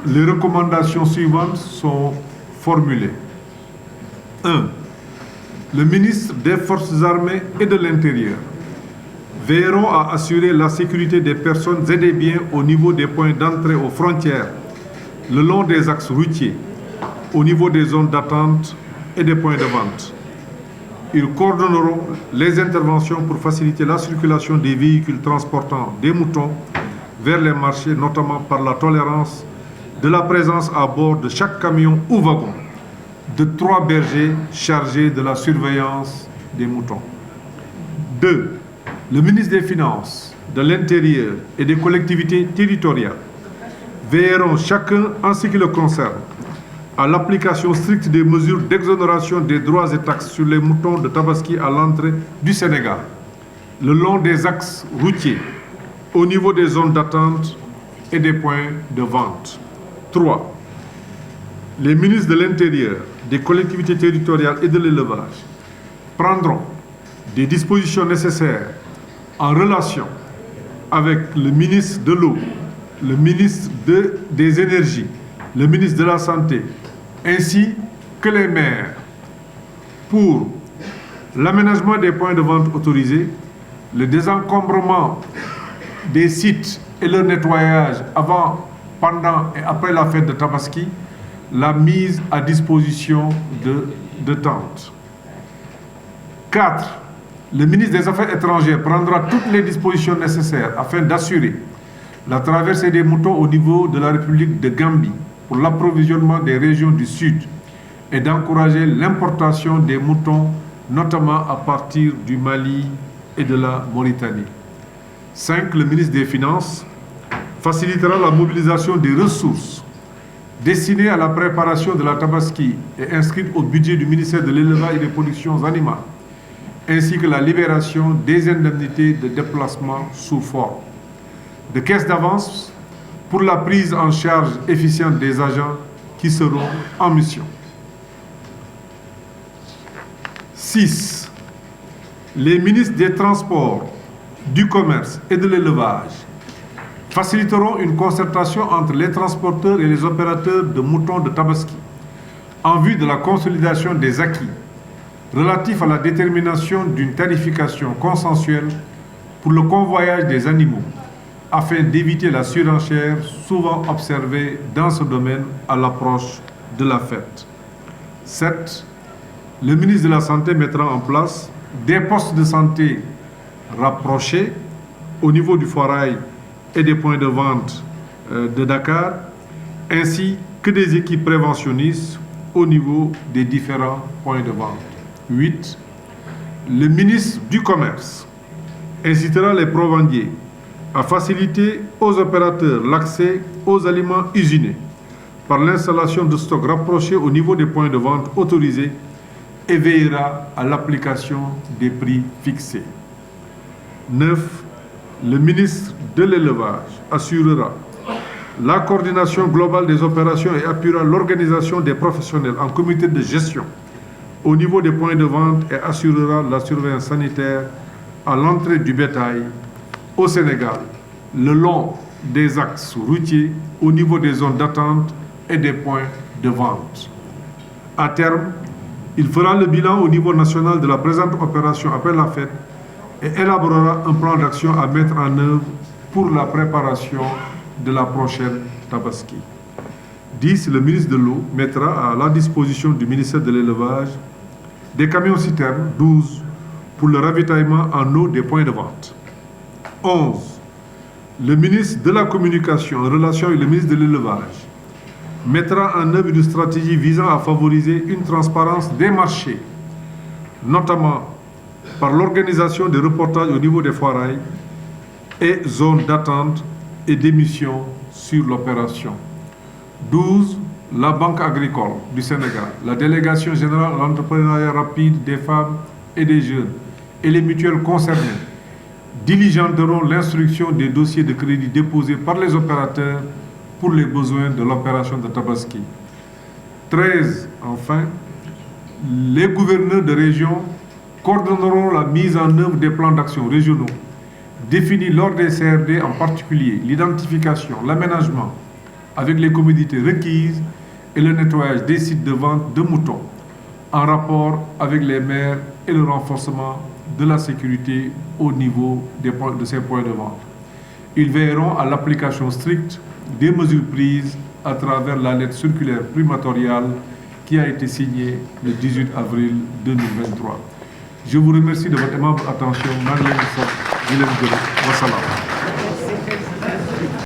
les recommandations suivantes sont formulées. 1. Le ministre des Forces armées et de l'Intérieur veilleront à assurer la sécurité des personnes et des biens au niveau des points d'entrée aux frontières, le long des axes routiers, au niveau des zones d'attente et des points de vente. Ils coordonneront les interventions pour faciliter la circulation des véhicules transportant des moutons vers les marchés, notamment par la tolérance de la présence à bord de chaque camion ou wagon de 3 bergers chargés de la surveillance des moutons. 2. Le ministre des Finances, de l'Intérieur et des collectivités territoriales veilleront chacun, en ce qui le concerne, à l'application stricte des mesures d'exonération des droits et taxes sur les moutons de Tabaski à l'entrée du Sénégal, le long des axes routiers, au niveau des zones d'attente et des points de vente. 3. Les ministres de l'Intérieur, des collectivités territoriales et de l'élevage prendront des dispositions nécessaires en relation avec le ministre de l'eau, le ministre des énergies, le ministre de la Santé, ainsi que les maires, pour l'aménagement des points de vente autorisés, le désencombrement des sites et leur nettoyage avant, pendant et après la fête de Tabaski, la mise à disposition de tentes. 4. Le ministre des Affaires étrangères prendra toutes les dispositions nécessaires afin d'assurer la traversée des moutons au niveau de la République de Gambie pour l'approvisionnement des régions du Sud et d'encourager l'importation des moutons, notamment à partir du Mali et de la Mauritanie. 5. Le ministre des Finances facilitera la mobilisation des ressources destinées à la préparation de la Tabaski et inscrites au budget du ministère de l'Élevage et des Productions animales, ainsi que la libération des indemnités de déplacement sous forme de caisse d'avance pour la prise en charge efficiente des agents qui seront en mission. 6. Les ministres des Transports, du Commerce et de l'Élevage faciliteront une concertation entre les transporteurs et les opérateurs de moutons de Tabaski en vue de la consolidation des acquis relatifs à la détermination d'une tarification consensuelle pour le convoyage des animaux, afin d'éviter la surenchère souvent observée dans ce domaine à l'approche de la fête. 7. Le ministre de la Santé mettra en place des postes de santé rapprochés au niveau du foirail et des points de vente de Dakar, ainsi que des équipes préventionnistes au niveau des différents points de vente. 8. Le ministre du Commerce incitera les provendiers à faciliter aux opérateurs l'accès aux aliments usinés par l'installation de stocks rapprochés au niveau des points de vente autorisés et veillera à l'application des prix fixés. 9. Le ministre de l'Élevage assurera la coordination globale des opérations et appuiera l'organisation des professionnels en comité de gestion au niveau des points de vente et assurera la surveillance sanitaire à l'entrée du bétail au Sénégal, le long des axes routiers, au niveau des zones d'attente et des points de vente. À terme, il fera le bilan au niveau national de la présente opération après la fête et élaborera un plan d'action à mettre en œuvre pour la préparation de la prochaine Tabaski. 10. Le ministre de l'Eau mettra à la disposition du ministère de l'Élevage des camions-citernes, 12, pour le ravitaillement en eau des points de vente. 11. Le ministre de la Communication, en relation avec le ministre de l'Élevage, mettra en œuvre une stratégie visant à favoriser une transparence des marchés, notamment par l'organisation des reportages au niveau des foirails et zones d'attente et d'émission sur l'opération. 12. La Banque agricole du Sénégal, la Délégation générale à l'entrepreneuriat rapide des femmes et des jeunes et les mutuelles concernées diligenteront l'instruction des dossiers de crédit déposés par les opérateurs pour les besoins de l'opération de Tabaski. 13. Enfin, les gouverneurs de région coordonneront la mise en œuvre des plans d'action régionaux définis lors des CRD, en particulier l'identification, l'aménagement, avec les commodités requises et le nettoyage des sites de vente de moutons, en rapport avec les maires et le renforcement de la sécurité au niveau de ces points de vente. Ils veilleront à l'application stricte des mesures prises à travers la lettre circulaire primatoriale qui a été signée le 18 avril 2023. Je vous remercie de votre aimable attention. Wassalam.